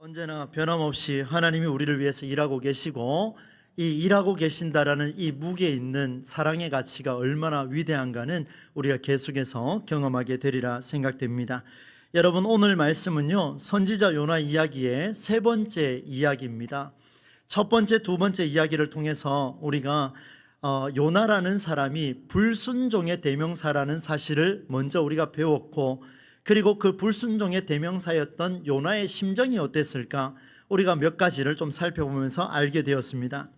언제나 변함없이 하나님이 우리를 위해서 일하고 계시고, 이 일하고 계신다라는 이 무게에 있는 사랑의 가치가 얼마나 위대한가는 우리가 계속해서 경험하게 되리라 생각됩니다. 여러분, 오늘 말씀은요, 선지자 요나 이야기의 세 번째 이야기입니다. 첫 번째, 두 번째 이야기를 통해서 우리가 요나라는 사람이 불순종의 대명사라는 사실을 먼저 우리가 배웠고, 그리고 그 불순종의 대명사였던 요나의 심정이 어땠을까, 우리가 몇 가지를 좀 살펴보면서 알게 되었습니다.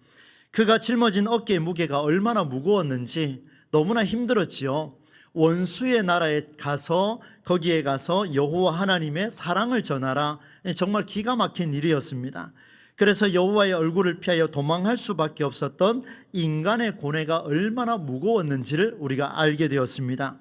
그가 짊어진 어깨의 무게가 얼마나 무거웠는지 너무나 힘들었지요. 원수의 나라에 가서 거기에 가서 여호와 하나님의 사랑을 전하라. 정말 기가 막힌 일이었습니다. 그래서 여호와의 얼굴을 피하여 도망할 수밖에 없었던 인간의 고뇌가 얼마나 무거웠는지를 우리가 알게 되었습니다.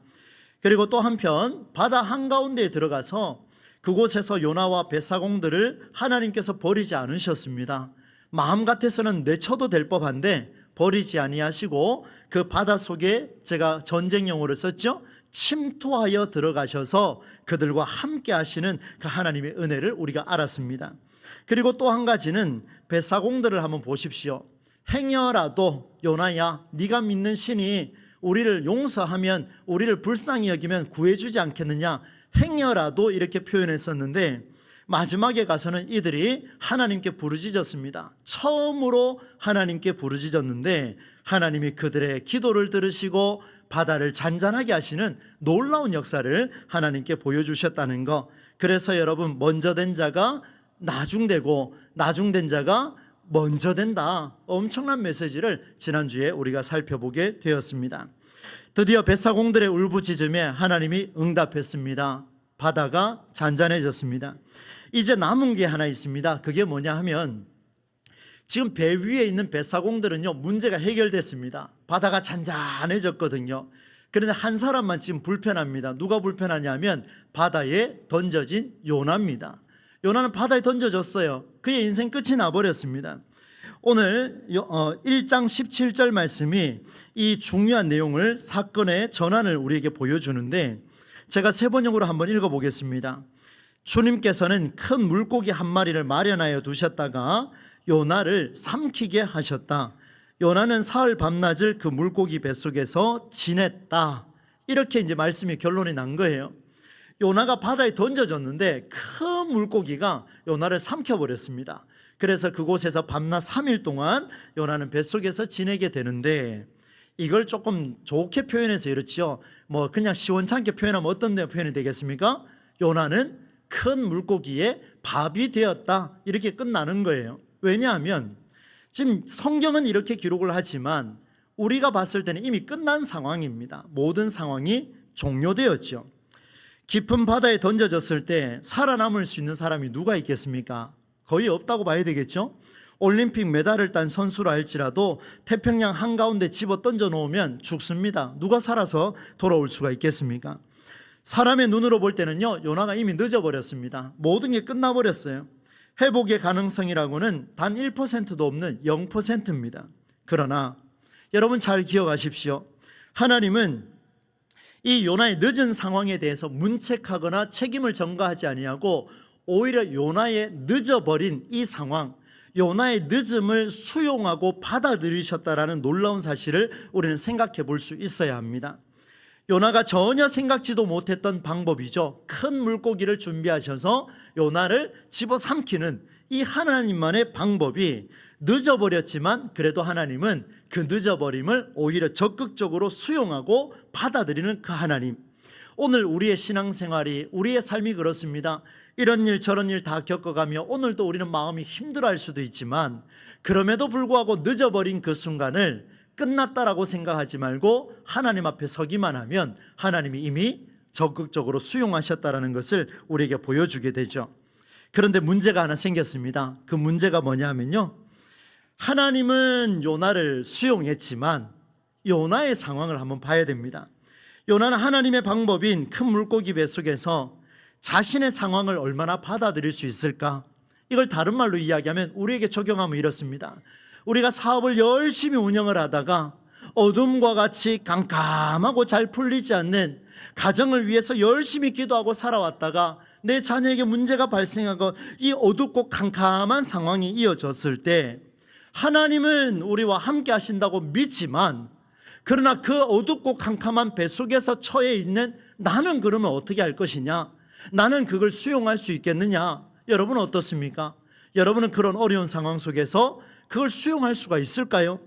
그리고 또 한편 바다 한가운데에 들어가서 그곳에서 요나와 뱃사공들을 하나님께서 버리지 않으셨습니다. 마음 같아서는 내쳐도 될 법한데 버리지 아니하시고 그 바다 속에, 제가 전쟁용어를 썼죠, 침투하여 들어가셔서 그들과 함께 하시는 그 하나님의 은혜를 우리가 알았습니다. 그리고 또 한 가지는 뱃사공들을 한번 보십시오. 행여라도 요나야, 네가 믿는 신이 우리를 용서하면, 우리를 불쌍히 여기면 구해주지 않겠느냐, 행여라도 이렇게 표현했었는데, 마지막에 가서는 이들이 하나님께 부르짖었습니다. 처음으로 하나님께 부르짖었는데 하나님이 그들의 기도를 들으시고 바다를 잔잔하게 하시는 놀라운 역사를 하나님께 보여주셨다는 것. 그래서 여러분, 먼저 된 자가 나중되고 나중된 자가 먼저 된다, 엄청난 메시지를 지난주에 우리가 살펴보게 되었습니다. 드디어 뱃사공들의 울부짖음에 하나님이 응답했습니다. 바다가 잔잔해졌습니다. 이제 남은 게 하나 있습니다. 그게 뭐냐 하면, 지금 배 위에 있는 뱃사공들은요, 문제가 해결됐습니다. 바다가 잔잔해졌거든요. 그런데 한 사람만 지금 불편합니다. 누가 불편하냐면 바다에 던져진 요나입니다. 요나는 바다에 던져졌어요. 그의 인생 끝이 나버렸습니다. 오늘 1장 17절 말씀이 이 중요한 내용을, 사건의 전환을 우리에게 보여주는데, 제가 세 번역으로 한번 읽어보겠습니다. 주님께서는 큰 물고기 한 마리를 마련하여 두셨다가 요나를 삼키게 하셨다. 요나는 사흘 밤낮을 그 물고기 뱃속에서 지냈다. 이렇게 이제 말씀이 결론이 난 거예요. 요나가 바다에 던져졌는데 큰 물고기가 요나를 삼켜버렸습니다. 그래서 그곳에서 밤낮 3일 동안 요나는 뱃속에서 지내게 되는데, 이걸 조금 좋게 표현해서 이렇지요. 뭐 그냥 시원찮게 표현하면 어떤 표현이 되겠습니까? 요나는 큰 물고기의 밥이 되었다, 이렇게 끝나는 거예요. 왜냐하면 지금 성경은 이렇게 기록을 하지만 우리가 봤을 때는 이미 끝난 상황입니다. 모든 상황이 종료되었죠. 깊은 바다에 던져졌을 때 살아남을 수 있는 사람이 누가 있겠습니까? 거의 없다고 봐야 되겠죠. 올림픽 메달을 딴 선수라 할지라도 태평양 한가운데 집어 던져 놓으면 죽습니다. 누가 살아서 돌아올 수가 있겠습니까? 사람의 눈으로 볼 때는요, 요나가 이미 늦어버렸습니다. 모든 게 끝나버렸어요. 회복의 가능성이라고는 단 1%도 없는 0%입니다. 그러나 여러분 잘 기억하십시오. 하나님은 이 요나의 늦은 상황에 대해서 문책하거나 책임을 전가하지 아니하고, 오히려 요나의 늦어버린 이 상황, 요나의 늦음을 수용하고 받아들이셨다라는 놀라운 사실을 우리는 생각해 볼 수 있어야 합니다. 요나가 전혀 생각지도 못했던 방법이죠. 큰 물고기를 준비하셔서 요나를 집어삼키는 이 하나님만의 방법이, 늦어버렸지만 그래도 하나님은 그 늦어버림을 오히려 적극적으로 수용하고 받아들이는 그 하나님. 오늘 우리의 신앙생활이, 우리의 삶이 그렇습니다. 이런 일 저런 일 다 겪어가며 오늘도 우리는 마음이 힘들어할 수도 있지만, 그럼에도 불구하고 늦어버린 그 순간을 끝났다라고 생각하지 말고 하나님 앞에 서기만 하면 하나님이 이미 적극적으로 수용하셨다라는 것을 우리에게 보여주게 되죠. 그런데 문제가 하나 생겼습니다. 그 문제가 뭐냐면요, 하나님은 요나를 수용했지만 요나의 상황을 한번 봐야 됩니다. 요나는 하나님의 방법인 큰 물고기 뱃속에서 자신의 상황을 얼마나 받아들일 수 있을까? 이걸 다른 말로 이야기하면, 우리에게 적용하면 이렇습니다. 우리가 사업을 열심히 운영을 하다가 어둠과 같이 깜깜하고 잘 풀리지 않는 가정을 위해서 열심히 기도하고 살아왔다가 내 자녀에게 문제가 발생하고 이 어둡고 캄캄한 상황이 이어졌을 때 하나님은 우리와 함께 하신다고 믿지만, 그러나 그 어둡고 캄캄한 배 속에서 처해 있는 나는 그러면 어떻게 할 것이냐, 나는 그걸 수용할 수 있겠느냐? 여러분 어떻습니까? 여러분은 그런 어려운 상황 속에서 그걸 수용할 수가 있을까요?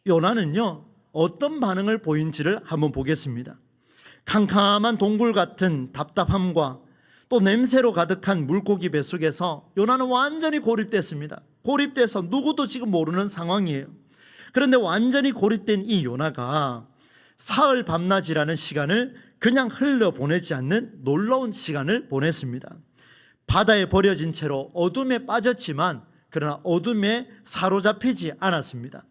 요나는요, 어떤 반응을 보인지를 한번 보겠습니다. 캄캄한 동굴 같은 답답함과 또 냄새로 가득한 물고기 배 속에서 요나는 완전히 고립됐습니다. 고립돼서 누구도 지금 모르는 상황이에요. 그런데 완전히 고립된 이 요나가 사흘 밤낮이라는 시간을 그냥 흘려보내지 않는 놀라운 시간을 보냈습니다. 바다에 버려진 채로 어둠에 빠졌지만 그러나 어둠에 사로잡히지 않았습니다.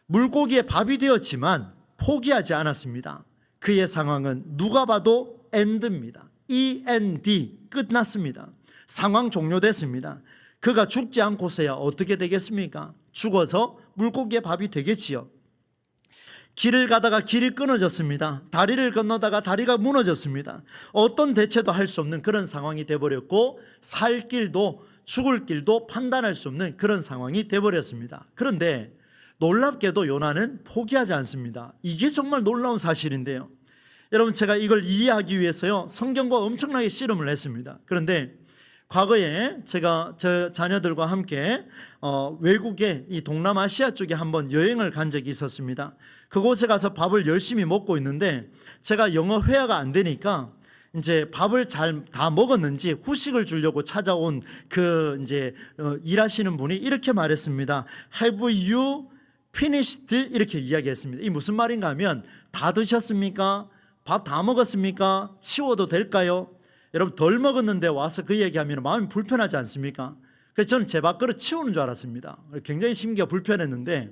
물고기의 밥이 되었지만 포기하지 않았습니다. 그의 상황은 누가 봐도 엔드입니다. END, 끝났습니다. 상황 종료됐습니다. 그가 죽지 않고서야 어떻게 되겠습니까? 죽어서 물고기의 밥이 되겠지요. 길을 가다가 길이 끊어졌습니다. 다리를 건너다가 다리가 무너졌습니다. 어떤 대체도 할 수 없는 그런 상황이 되어버렸고, 살 길도 죽을 길도 판단할 수 없는 그런 상황이 되어버렸습니다. 그런데 놀랍게도 요나는 포기하지 않습니다. 이게 정말 놀라운 사실인데요. 여러분, 제가 이걸 이해하기 위해서요, 성경과 엄청나게 씨름을 했습니다. 그런데 과거에 제가 저 자녀들과 함께 외국에 이 동남아시아 쪽에 한번 여행을 간 적이 있었습니다. 그곳에 가서 밥을 열심히 먹고 있는데 제가 영어 회화가 안 되니까 이제 밥을 잘 다 먹었는지 후식을 주려고 찾아온 그 이제 일하시는 분이 이렇게 말했습니다. Have you finished? 이렇게 이야기했습니다. 이 무슨 말인가 하면, 다 드셨습니까? 밥 다 먹었습니까? 치워도 될까요? 여러분, 덜 먹었는데 와서 그 얘기하면 마음이 불편하지 않습니까? 그래서 저는 제 밥그릇 치우는 줄 알았습니다. 굉장히 심기가 불편했는데,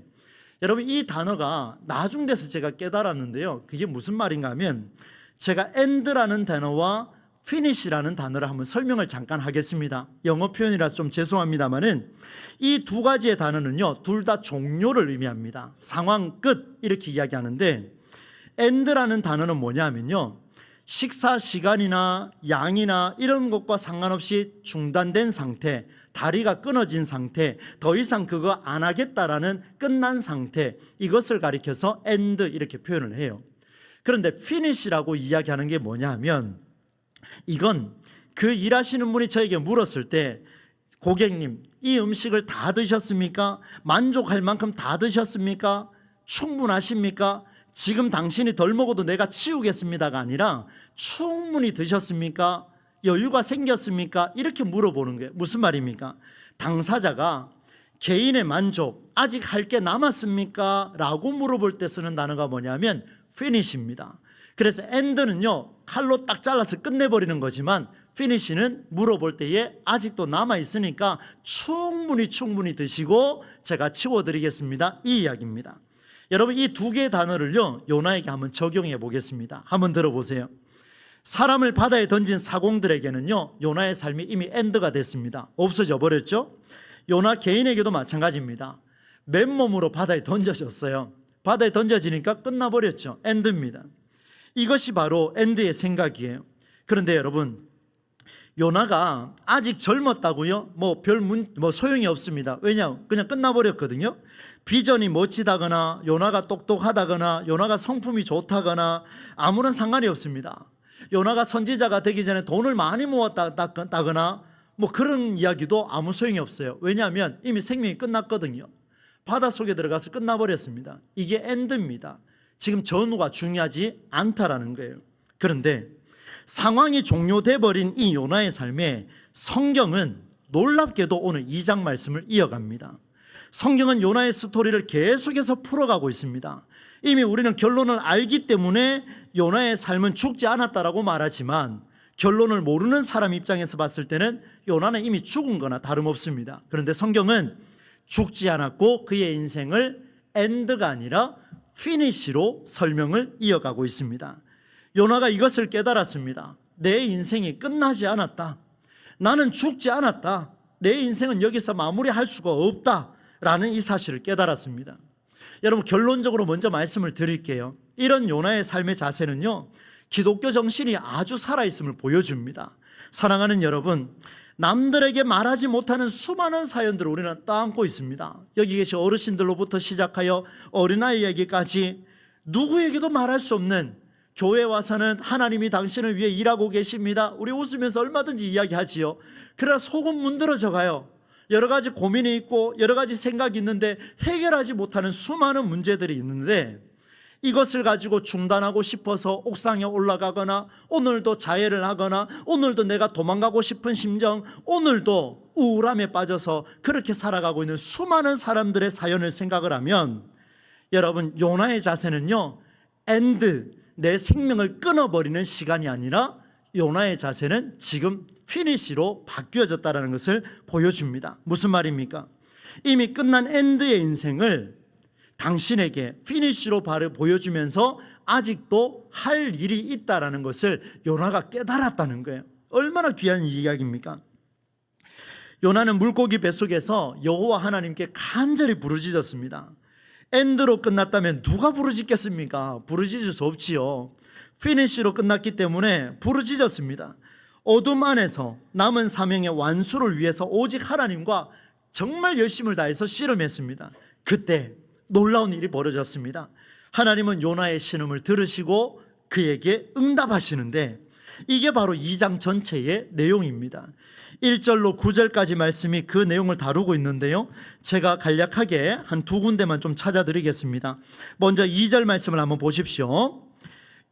여러분, 이 단어가 나중 돼서 제가 깨달았는데요, 그게 무슨 말인가 하면, 제가 end라는 단어와 finish라는 단어를 한번 설명을 잠깐 하겠습니다. 영어 표현이라서 좀 죄송합니다만은 이 두 가지의 단어는요, 둘 다 종료를 의미합니다. 상황 끝, 이렇게 이야기하는데, end라는 단어는 뭐냐면요, 식사 시간이나 양이나 이런 것과 상관없이 중단된 상태, 다리가 끊어진 상태, 더 이상 그거 안 하겠다라는 끝난 상태, 이것을 가리켜서 end 이렇게 표현을 해요. 그런데 finish라고 이야기하는 게 뭐냐 하면, 이건 그 일하시는 분이 저에게 물었을 때, 고객님, 이 음식을 다 드셨습니까? 만족할 만큼 다 드셨습니까? 충분하십니까? 지금 당신이 덜 먹어도 내가 치우겠습니다가 아니라, 충분히 드셨습니까? 여유가 생겼습니까? 이렇게 물어보는 거예요. 무슨 말입니까? 당사자가 개인의 만족, 아직 할 게 남았습니까? 라고 물어볼 때 쓰는 단어가 뭐냐면 finish입니다. 그래서 end는요, 칼로 딱 잘라서 끝내버리는 거지만, finish는 물어볼 때에 아직도 남아있으니까 충분히 드시고 제가 치워드리겠습니다, 이 이야기입니다. 여러분, 이 두 개의 단어를요, 요나에게 한번 적용해 보겠습니다. 한번 들어보세요. 사람을 바다에 던진 사공들에게는요, 요나의 삶이 이미 엔드가 됐습니다. 없어져 버렸죠. 요나 개인에게도 마찬가지입니다. 맨몸으로 바다에 던져졌어요. 바다에 던져지니까 끝나버렸죠. 엔드입니다. 이것이 바로 엔드의 생각이에요. 그런데 여러분, 요나가 아직 젊었다고요? 별 소용이 없습니다. 왜냐? 그냥 끝나버렸거든요. 비전이 멋지다거나, 요나가 똑똑하다거나, 요나가 성품이 좋다거나 아무런 상관이 없습니다. 요나가 선지자가 되기 전에 돈을 많이 모았다거나 그런 이야기도 아무 소용이 없어요. 왜냐하면 이미 생명이 끝났거든요. 바닷속에 들어가서 끝나버렸습니다. 이게 엔드입니다. 지금 전후가 중요하지 않다라는 거예요. 그런데 상황이 종료돼 버린 이 요나의 삶에 성경은 놀랍게도 오늘 2장 말씀을 이어갑니다. 성경은 요나의 스토리를 계속해서 풀어가고 있습니다. 이미 우리는 결론을 알기 때문에 요나의 삶은 죽지 않았다라고 말하지만, 결론을 모르는 사람 입장에서 봤을 때는 요나는 이미 죽은 거나 다름없습니다. 그런데 성경은 죽지 않았고 그의 인생을 엔드가 아니라 피니시로 설명을 이어가고 있습니다. 요나가 이것을 깨달았습니다. 내 인생이 끝나지 않았다. 나는 죽지 않았다. 내 인생은 여기서 마무리할 수가 없다라는 이 사실을 깨달았습니다. 여러분, 결론적으로 먼저 말씀을 드릴게요. 이런 요나의 삶의 자세는요, 기독교 정신이 아주 살아있음을 보여줍니다. 사랑하는 여러분, 남들에게 말하지 못하는 수많은 사연들을 우리는 떠안고 있습니다. 여기 계신 어르신들로부터 시작하여 어린아이에게까지 누구에게도 말할 수 없는, 교회 와서는 하나님이 당신을 위해 일하고 계십니다, 우리 웃으면서 얼마든지 이야기하지요. 그러나 속은 문드러져 가요. 여러 가지 고민이 있고 여러 가지 생각이 있는데 해결하지 못하는 수많은 문제들이 있는데, 이것을 가지고 중단하고 싶어서 옥상에 올라가거나, 오늘도 자해를 하거나, 오늘도 내가 도망가고 싶은 심정, 오늘도 우울함에 빠져서 그렇게 살아가고 있는 수많은 사람들의 사연을 생각을 하면, 여러분, 요나의 자세는요, 엔드, 내 생명을 끊어버리는 시간이 아니라 요나의 자세는 지금 피니시로 바뀌어졌다는 것을 보여줍니다. 무슨 말입니까? 이미 끝난 엔드의 인생을 당신에게 피니시로 보여주면서 아직도 할 일이 있다는 것을 요나가 깨달았다는 거예요. 얼마나 귀한 이야기입니까? 요나는 물고기 뱃속에서 여호와 하나님께 간절히 부르짖었습니다. 엔드로 끝났다면 누가 부르짖겠습니까? 부르짖을 수 없지요. 피니시로 끝났기 때문에 부르짖었습니다. 어둠 안에서 남은 사명의 완수를 위해서 오직 하나님과 정말 열심을 다해서 씨름했습니다. 그때 놀라운 일이 벌어졌습니다. 하나님은 요나의 신음을 들으시고 그에게 응답하시는데, 이게 바로 2장 전체의 내용입니다. 1절로 9절까지 말씀이 그 내용을 다루고 있는데요, 제가 간략하게 한 두 군데만 좀 찾아드리겠습니다. 먼저 2절 말씀을 한번 보십시오.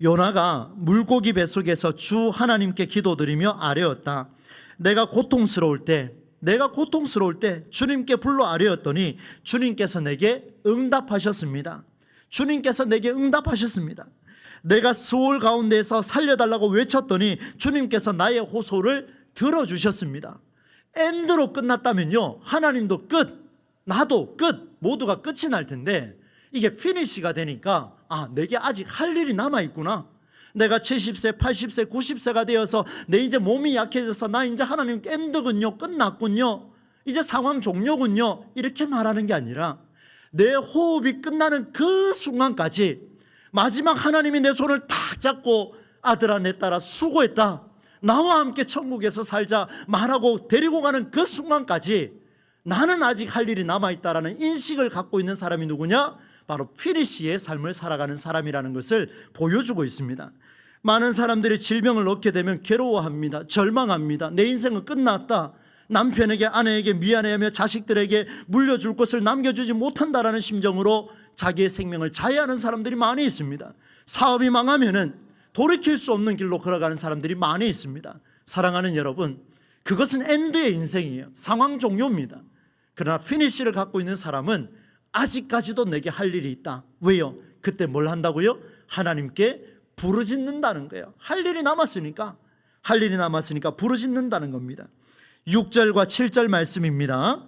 요나가 물고기 뱃속에서 주 하나님께 기도드리며 아뢰었다. 내가 고통스러울 때 주님께 불러 아뢰었더니 주님께서 내게 응답하셨습니다. 주님께서 내게 응답하셨습니다. 내가 수월 가운데에서 살려달라고 외쳤더니 주님께서 나의 호소를 들어주셨습니다. 엔드로 끝났다면요, 하나님도 끝, 나도 끝, 모두가 끝이 날 텐데, 이게 피니시가 되니까 내게 아직 할 일이 남아있구나. 내가 70세, 80세, 90세가 되어서 내 이제 몸이 약해져서 나 이제 하나님 엔드군요, 끝났군요, 이제 상황 종료군요, 이렇게 말하는 게 아니라 내 호흡이 끝나는 그 순간까지 마지막 하나님이 내 손을 탁 잡고 아들아 내 딸아 수고했다, 나와 함께 천국에서 살자 말하고 데리고 가는 그 순간까지 나는 아직 할 일이 남아있다라는 인식을 갖고 있는 사람이 누구냐? 바로 피니시의 삶을 살아가는 사람이라는 것을 보여주고 있습니다. 많은 사람들이 질병을 얻게 되면 괴로워합니다. 절망합니다. 내 인생은 끝났다. 남편에게 아내에게 미안해하며 자식들에게 물려줄 것을 남겨주지 못한다라는 심정으로 자기의 생명을 자해하는 사람들이 많이 있습니다. 사업이 망하면은 돌이킬 수 없는 길로 걸어가는 사람들이 많이 있습니다. 사랑하는 여러분, 그것은 엔드의 인생이에요. 상황 종료입니다. 그러나 피니시를 갖고 있는 사람은 아직까지도 내게 할 일이 있다. 왜요? 그때 뭘 한다고요? 하나님께 부르짖는다는 거예요. 할 일이 남았으니까 부르짖는다는 겁니다. 6절과 7절 말씀입니다.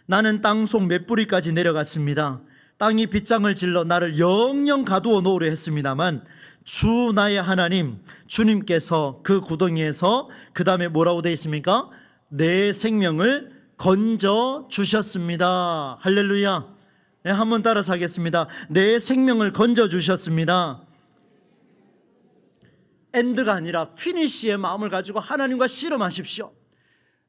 나는 땅속 몇 뿌리까지 내려갔습니다. 땅이 빗장을 질러 나를 영영 가두어 놓으려 했습니다만 주 나의 하나님 주님께서 그 구덩이에서, 그 다음에 뭐라고 되어 있습니까? 내 생명을 건져 주셨습니다. 할렐루야. 네, 한번 따라서 하겠습니다. 내 생명을 건져 주셨습니다. 엔드가 아니라 피니시의 마음을 가지고 하나님과 씨름하십시오.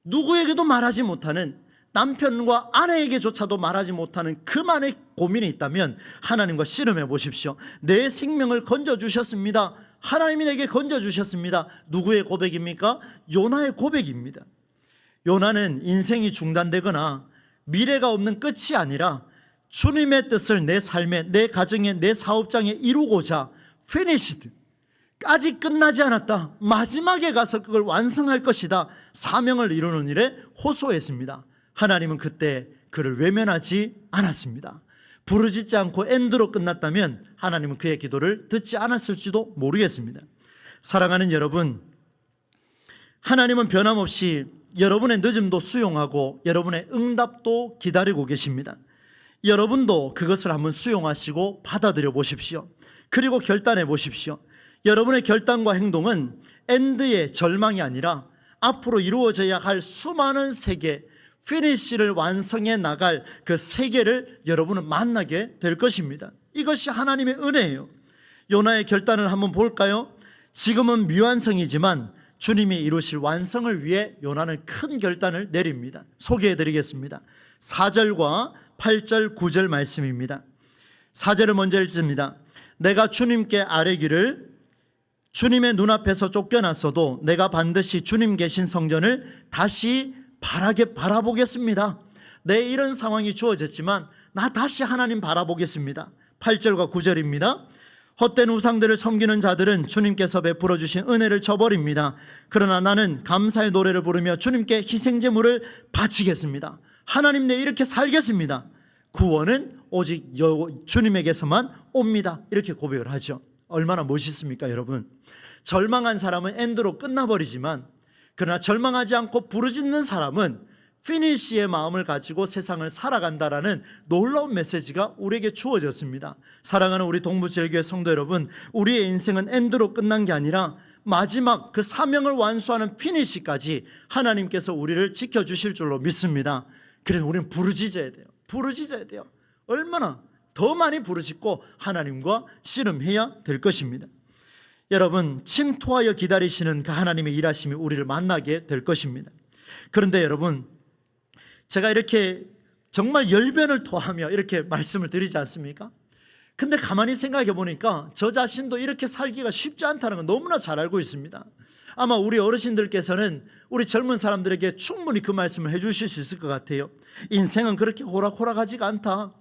누구에게도 말하지 못하는, 남편과 아내에게조차도 말하지 못하는 그만의 고민이 있다면 하나님과 씨름해 보십시오. 내 생명을 건져주셨습니다. 하나님이 내게 건져주셨습니다. 누구의 고백입니까? 요나의 고백입니다. 요나는 인생이 중단되거나 미래가 없는 끝이 아니라 주님의 뜻을 내 삶에, 내 가정에, 내 사업장에 이루고자 finished, 아직 끝나지 않았다, 마지막에 가서 그걸 완성할 것이다, 사명을 이루는 일에 호소했습니다. 하나님은 그때 그를 외면하지 않았습니다. 부르짖지 않고 엔드로 끝났다면 하나님은 그의 기도를 듣지 않았을지도 모르겠습니다. 사랑하는 여러분, 하나님은 변함없이 여러분의 늦음도 수용하고 여러분의 응답도 기다리고 계십니다. 여러분도 그것을 한번 수용하시고 받아들여 보십시오. 그리고 결단해 보십시오. 여러분의 결단과 행동은 엔드의 절망이 아니라 앞으로 이루어져야 할 수많은 세계, 피니시를 완성해 나갈 그 세계를 여러분은 만나게 될 것입니다. 이것이 하나님의 은혜예요. 요나의 결단을 한번 볼까요? 지금은 미완성이지만 주님이 이루실 완성을 위해 요나는 큰 결단을 내립니다. 소개해 드리겠습니다. 4절과 8절 9절 말씀입니다. 4절을 먼저 읽습니다. 내가 주님께 아뢰기를 주님의 눈앞에서 쫓겨났어도 내가 반드시 주님 계신 성전을 다시 바라보겠습니다. 내 이런 상황이 주어졌지만 나 다시 하나님 바라보겠습니다. 8절과 9절입니다. 헛된 우상들을 섬기는 자들은 주님께서 베풀어 주신 은혜를 저버립니다. 그러나 나는 감사의 노래를 부르며 주님께 희생제물을 바치겠습니다. 하나님, 내 이렇게 살겠습니다. 구원은 오직 주님에게서만 옵니다. 이렇게 고백을 하죠. 얼마나 멋있습니까, 여러분? 절망한 사람은 엔드로 끝나버리지만, 그러나 절망하지 않고 부르짖는 사람은 피니시의 마음을 가지고 세상을 살아간다라는 놀라운 메시지가 우리에게 주어졌습니다. 사랑하는 우리 동부제일교회 성도 여러분, 우리의 인생은 엔드로 끝난 게 아니라 마지막 그 사명을 완수하는 피니시까지 하나님께서 우리를 지켜주실 줄로 믿습니다. 그래서 우리는 부르짖어야 돼요. 부르짖어야 돼요. 얼마나 더 많이 부르짖고 하나님과 씨름해야 될 것입니다. 여러분, 침투하여 기다리시는 그 하나님의 일하심이 우리를 만나게 될 것입니다. 그런데 여러분, 제가 이렇게 정말 열변을 토하며 이렇게 말씀을 드리지 않습니까? 근데 가만히 생각해 보니까 저 자신도 이렇게 살기가 쉽지 않다는 건 너무나 잘 알고 있습니다. 아마 우리 어르신들께서는 우리 젊은 사람들에게 충분히 그 말씀을 해주실 수 있을 것 같아요. 인생은 그렇게 호락호락하지가 않다.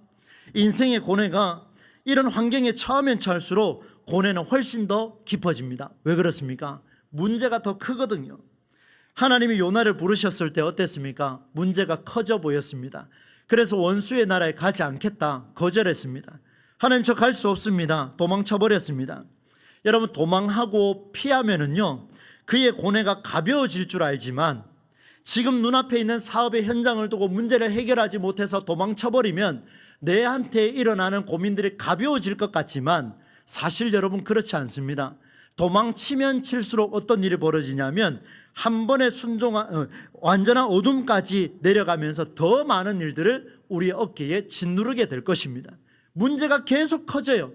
인생의 고뇌가 이런 환경에 처하면 처할수록 고뇌는 훨씬 더 깊어집니다. 왜 그렇습니까? 문제가 더 크거든요. 하나님이 요나를 부르셨을 때 어땠습니까? 문제가 커져 보였습니다. 그래서 원수의 나라에 가지 않겠다 거절했습니다. 하나님, 저 갈 수 없습니다. 도망쳐 버렸습니다. 여러분, 도망하고 피하면은요, 그의 고뇌가 가벼워질 줄 알지만 지금 눈앞에 있는 사업의 현장을 두고 문제를 해결하지 못해서 도망쳐 버리면 내한테 일어나는 고민들이 가벼워질 것 같지만 사실 여러분, 그렇지 않습니다. 도망치면 칠수록 어떤 일이 벌어지냐면 한 번에 완전한 어둠까지 내려가면서 더 많은 일들을 우리의 어깨에 짓누르게 될 것입니다. 문제가 계속 커져요.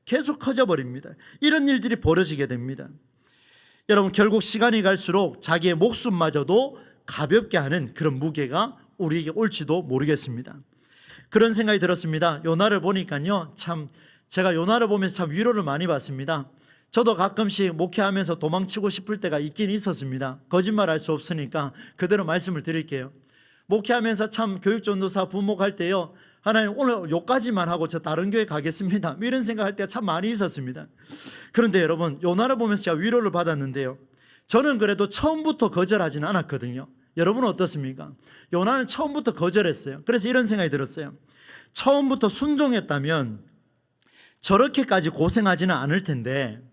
계속 커져버립니다. 이런 일들이 벌어지게 됩니다. 여러분, 결국 시간이 갈수록 자기의 목숨마저도 가볍게 하는 그런 무게가 우리에게 올지도 모르겠습니다. 그런 생각이 들었습니다. 요나를 보니까요, 제가 요나를 보면서 참 위로를 많이 받습니다. 저도 가끔씩 목회하면서 도망치고 싶을 때가 있긴 있었습니다. 거짓말할 수 없으니까 그대로 말씀을 드릴게요. 목회하면서 참 교육전도사 부목할 때요, 하나님, 오늘 여기까지만 하고 저 다른 교회 가겠습니다, 이런 생각할 때가 참 많이 있었습니다. 그런데 여러분, 요나를 보면서 제가 위로를 받았는데요, 저는 그래도 처음부터 거절하지는 않았거든요. 여러분은 어떻습니까? 요나는 처음부터 거절했어요. 그래서 이런 생각이 들었어요. 처음부터 순종했다면 저렇게까지 고생하지는 않을 텐데,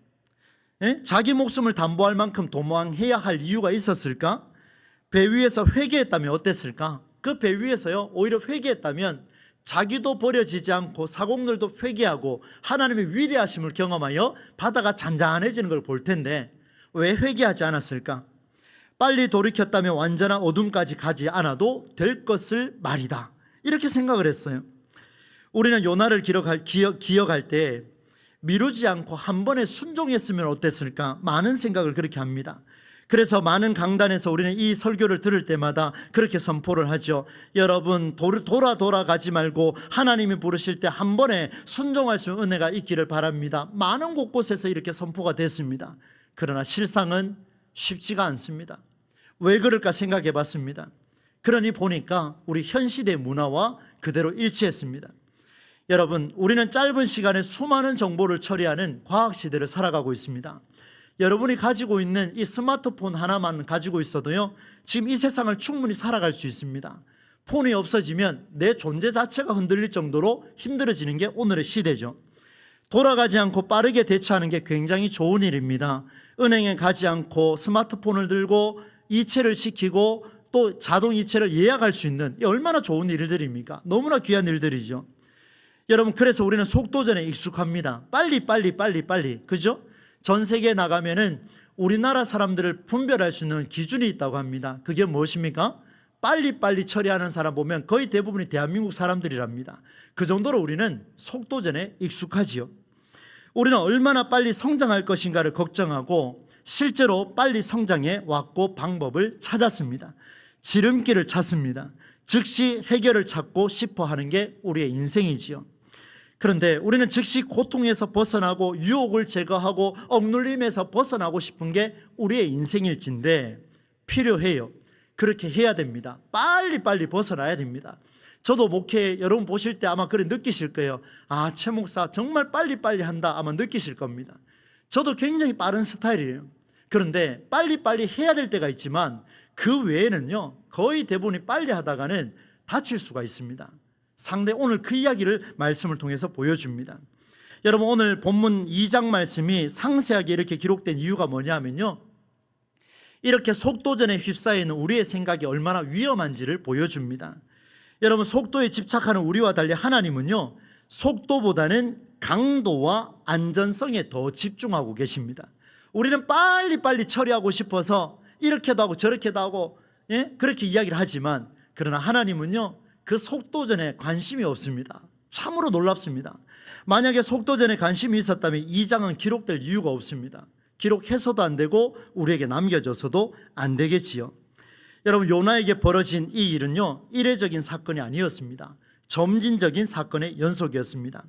자기 목숨을 담보할 만큼 도망해야 할 이유가 있었을까? 배 위에서 회개했다면 어땠을까? 그 배 위에서요, 오히려 회개했다면 자기도 버려지지 않고 사공들도 회개하고 하나님의 위대하심을 경험하여 바다가 잔잔해지는 걸 볼 텐데 왜 회개하지 않았을까? 빨리 돌이켰다면 완전한 어둠까지 가지 않아도 될 것을 말이다, 이렇게 생각을 했어요. 우리는 요나를 기억할 때 미루지 않고 한 번에 순종했으면 어땠을까? 많은 생각을 그렇게 합니다. 그래서 많은 강단에서 우리는 이 설교를 들을 때마다 그렇게 선포를 하죠. 여러분, 돌아가지 말고 하나님이 부르실 때 한 번에 순종할 수 있는 은혜가 있기를 바랍니다. 많은 곳곳에서 이렇게 선포가 됐습니다. 그러나 실상은 쉽지가 않습니다. 왜 그럴까 생각해 봤습니다. 그러니 보니까 우리 현 시대의 문화와 그대로 일치했습니다. 여러분, 우리는 짧은 시간에 수많은 정보를 처리하는 과학 시대를 살아가고 있습니다. 여러분이 가지고 있는 이 스마트폰 하나만 가지고 있어도요, 지금 이 세상을 충분히 살아갈 수 있습니다. 폰이 없어지면 내 존재 자체가 흔들릴 정도로 힘들어지는 게 오늘의 시대죠. 돌아가지 않고 빠르게 대처하는 게 굉장히 좋은 일입니다. 은행에 가지 않고 스마트폰을 들고 이체를 시키고 또 자동 이체를 예약할 수 있는, 얼마나 좋은 일들입니까? 너무나 귀한 일들이죠. 여러분, 그래서 우리는 속도전에 익숙합니다. 빨리, 그죠? 전 세계에 나가면은 우리나라 사람들을 분별할 수 있는 기준이 있다고 합니다. 그게 무엇입니까? 빨리 처리하는 사람 보면 거의 대부분이 대한민국 사람들이랍니다. 그 정도로 우리는 속도전에 익숙하지요. 우리는 얼마나 빨리 성장할 것인가를 걱정하고 실제로 빨리 성장해 왔고 방법을 찾았습니다. 지름길을 찾습니다. 즉시 해결을 찾고 싶어 하는 게 우리의 인생이지요. 그런데 우리는 즉시 고통에서 벗어나고 유혹을 제거하고 억눌림에서 벗어나고 싶은 게 우리의 인생일진데 필요해요. 그렇게 해야 됩니다. 빨리 벗어나야 됩니다. 저도 목회 여러분 보실 때 아마 그래 느끼실 거예요. 아, 최 목사 정말 빨리 한다 아마 느끼실 겁니다. 저도 굉장히 빠른 스타일이에요. 그런데 빨리 해야 될 때가 있지만 그 외에는요 거의 대부분이 빨리 하다가는 다칠 수가 있습니다. 상대 오늘 그 이야기를 말씀을 통해서 보여줍니다. 여러분 오늘 본문 2장 말씀이 상세하게 이렇게 기록된 이유가 뭐냐면요, 이렇게 속도전에 휩싸여 있는 우리의 생각이 얼마나 위험한지를 보여줍니다. 여러분 속도에 집착하는 우리와 달리 하나님은요 속도보다는 강도와 안전성에 더 집중하고 계십니다. 우리는 빨리 처리하고 싶어서 이렇게도 하고 저렇게도 하고 그렇게 이야기를 하지만 그러나 하나님은요 그 속도전에 관심이 없습니다. 참으로 놀랍습니다. 만약에 속도전에 관심이 있었다면 이 장은 기록될 이유가 없습니다. 기록해서도 안 되고 우리에게 남겨져서도 안 되겠지요. 여러분 요나에게 벌어진 이 일은요 이례적인 사건이 아니었습니다. 점진적인 사건의 연속이었습니다.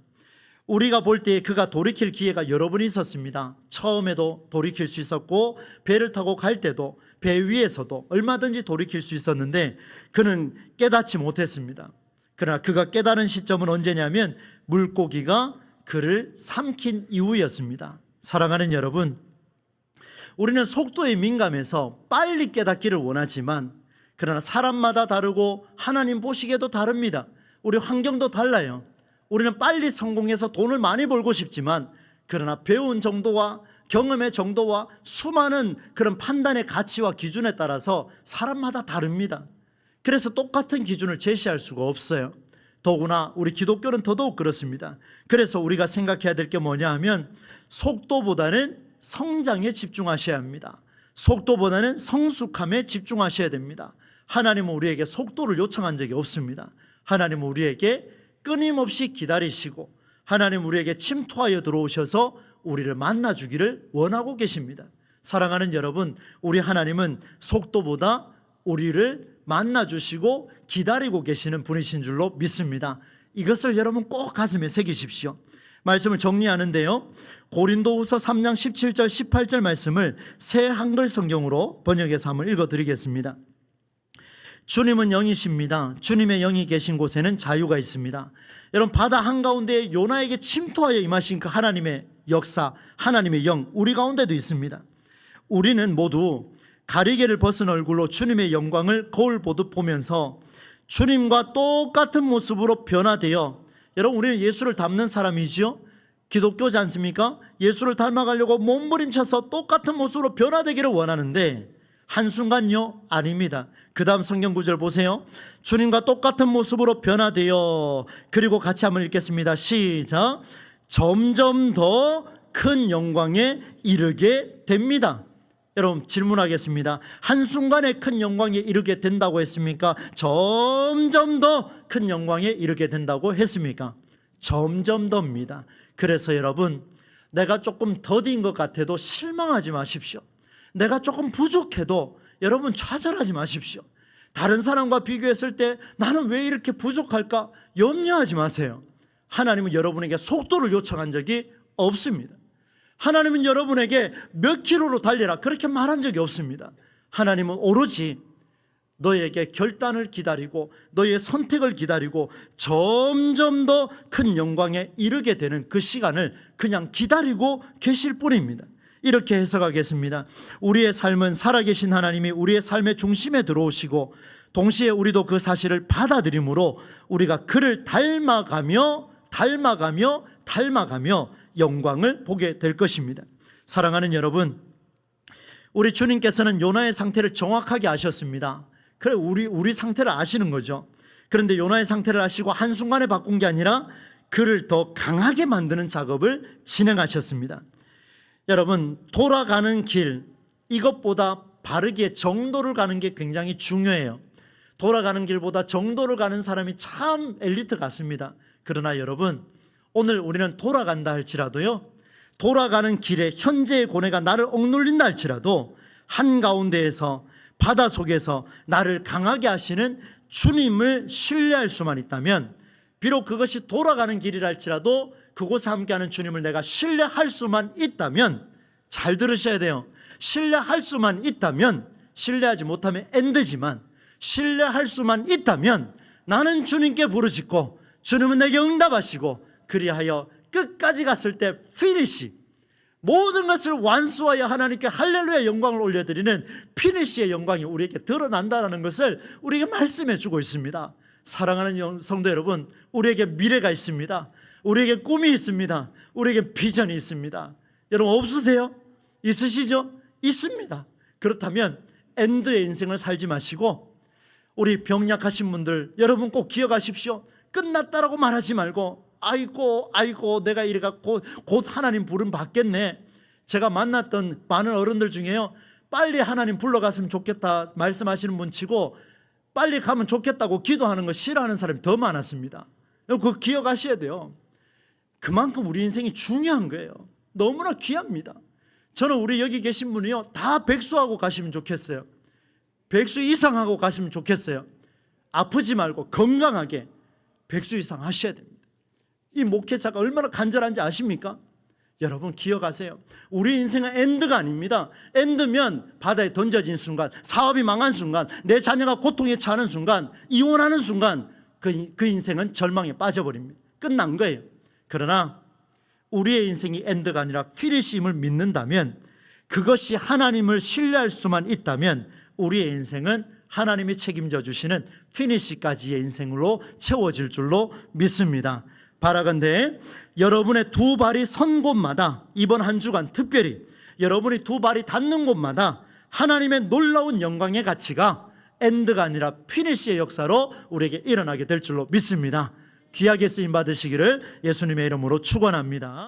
우리가 볼 때 그가 돌이킬 기회가 여러 번 있었습니다. 처음에도 돌이킬 수 있었고 배를 타고 갈 때도 배 위에서도 얼마든지 돌이킬 수 있었는데 그는 깨닫지 못했습니다. 그러나 그가 깨달은 시점은 언제냐면 물고기가 그를 삼킨 이후였습니다. 사랑하는 여러분, 우리는 속도에 민감해서 빨리 깨닫기를 원하지만 그러나 사람마다 다르고 하나님 보시기에도 다릅니다. 우리 환경도 달라요. 우리는 빨리 성공해서 돈을 많이 벌고 싶지만 그러나 배운 정도와 경험의 정도와 수많은 그런 판단의 가치와 기준에 따라서 사람마다 다릅니다. 그래서 똑같은 기준을 제시할 수가 없어요. 더구나 우리 기독교는 더더욱 그렇습니다. 그래서 우리가 생각해야 될 게 뭐냐 하면 속도보다는 성장에 집중하셔야 합니다. 속도보다는 성숙함에 집중하셔야 됩니다. 하나님은 우리에게 속도를 요청한 적이 없습니다. 하나님은 우리에게 끊임없이 기다리시고 하나님 우리에게 침투하여 들어오셔서 우리를 만나주기를 원하고 계십니다. 사랑하는 여러분, 우리 하나님은 속도보다 우리를 만나주시고 기다리고 계시는 분이신 줄로 믿습니다. 이것을 여러분 꼭 가슴에 새기십시오. 말씀을 정리하는데요, 고린도후서 3장 17절 18절 말씀을 새 한글 성경으로 번역해서 한번 읽어드리겠습니다. 주님은 영이십니다. 주님의 영이 계신 곳에는 자유가 있습니다. 여러분 바다 한가운데 요나에게 침투하여 임하신 그 하나님의 역사, 하나님의 영 우리 가운데도 있습니다. 우리는 모두 가리개를 벗은 얼굴로 주님의 영광을 거울 보듯 보면서 주님과 똑같은 모습으로 변화되어, 여러분 우리는 예수를 닮는 사람이지요. 기독교지 않습니까? 예수를 닮아가려고 몸부림쳐서 똑같은 모습으로 변화되기를 원하는데 한순간요? 아닙니다. 그 다음 성경 구절 보세요. 주님과 똑같은 모습으로 변화되어, 그리고 같이 한번 읽겠습니다. 시작. 점점 더 큰 영광에 이르게 됩니다. 여러분 질문하겠습니다. 한순간에 큰 영광에 이르게 된다고 했습니까? 점점 더 큰 영광에 이르게 된다고 했습니까? 점점 더입니다. 그래서 여러분 내가 조금 더딘 것 같아도 실망하지 마십시오. 내가 조금 부족해도 여러분 좌절하지 마십시오. 다른 사람과 비교했을 때 나는 왜 이렇게 부족할까 염려하지 마세요. 하나님은 여러분에게 속도를 요청한 적이 없습니다. 하나님은 여러분에게 몇 킬로로 달려라 그렇게 말한 적이 없습니다. 하나님은 오로지 너에게 결단을 기다리고 너의 선택을 기다리고 점점 더 큰 영광에 이르게 되는 그 시간을 그냥 기다리고 계실 뿐입니다. 이렇게 해석하겠습니다. 우리의 삶은 살아계신 하나님이 우리의 삶의 중심에 들어오시고 동시에 우리도 그 사실을 받아들임으로 우리가 그를 닮아가며 영광을 보게 될 것입니다. 사랑하는 여러분, 우리 주님께서는 요나의 상태를 정확하게 아셨습니다. 그래 우리 상태를 아시는 거죠. 그런데 요나의 상태를 아시고 한순간에 바꾼 게 아니라 그를 더 강하게 만드는 작업을 진행하셨습니다. 여러분 돌아가는 길, 이것보다 바르게 정도를 가는 게 굉장히 중요해요. 돌아가는 길보다 정도를 가는 사람이 참 엘리트 같습니다. 그러나 여러분 오늘 우리는 돌아간다 할지라도요 돌아가는 길에 현재의 고뇌가 나를 억눌린다 할지라도 한가운데에서 바다 속에서 나를 강하게 하시는 주님을 신뢰할 수만 있다면, 비록 그것이 돌아가는 길이라 할지라도 그곳에 함께하는 주님을 내가 신뢰할 수만 있다면, 잘 들으셔야 돼요. 신뢰할 수만 있다면, 신뢰하지 못하면 엔드지만 신뢰할 수만 있다면 나는 주님께 부르짖고 주님은 내게 응답하시고, 그리하여 끝까지 갔을 때 피니시, 모든 것을 완수하여 하나님께 할렐루야 영광을 올려드리는 피니시의 영광이 우리에게 드러난다는 것을 우리에게 말씀해 주고 있습니다. 사랑하는 성도 여러분, 우리에게 미래가 있습니다. 우리에게 꿈이 있습니다. 우리에게 비전이 있습니다. 여러분 없으세요? 있으시죠? 있습니다. 그렇다면 엔드의 인생을 살지 마시고, 우리 병약하신 분들 여러분 꼭 기억하십시오. 끝났다라고 말하지 말고 아이고 내가 이래갖고 곧 하나님 부름 받겠네. 제가 만났던 많은 어른들 중에요, 빨리 하나님 불러갔으면 좋겠다 말씀하시는 분 치고 빨리 가면 좋겠다고 기도하는 거 싫어하는 사람이 더 많았습니다. 그거 기억하셔야 돼요. 그만큼 우리 인생이 중요한 거예요. 너무나 귀합니다. 저는 우리 여기 계신 분이요, 다 백수하고 가시면 좋겠어요. 백수 이상 하고 가시면 좋겠어요. 아프지 말고 건강하게 백수 이상 하셔야 됩니다. 이 목회자가 얼마나 간절한지 아십니까? 여러분 기억하세요. 우리 인생은 엔드가 아닙니다. 엔드면 바다에 던져진 순간, 사업이 망한 순간, 내 자녀가 고통에 처하는 순간, 이혼하는 순간 그 인생은 절망에 빠져버립니다. 끝난 거예요. 그러나 우리의 인생이 엔드가 아니라 피니시임을 믿는다면, 그것이 하나님을 신뢰할 수만 있다면 우리의 인생은 하나님이 책임져 주시는 피니시까지의 인생으로 채워질 줄로 믿습니다. 바라건대 여러분의 두 발이 선 곳마다, 이번 한 주간 특별히 여러분이 두 발이 닿는 곳마다 하나님의 놀라운 영광의 가치가 엔드가 아니라 피니시의 역사로 우리에게 일어나게 될 줄로 믿습니다. 귀하게 쓰임 받으시기를 예수님의 이름으로 축원합니다.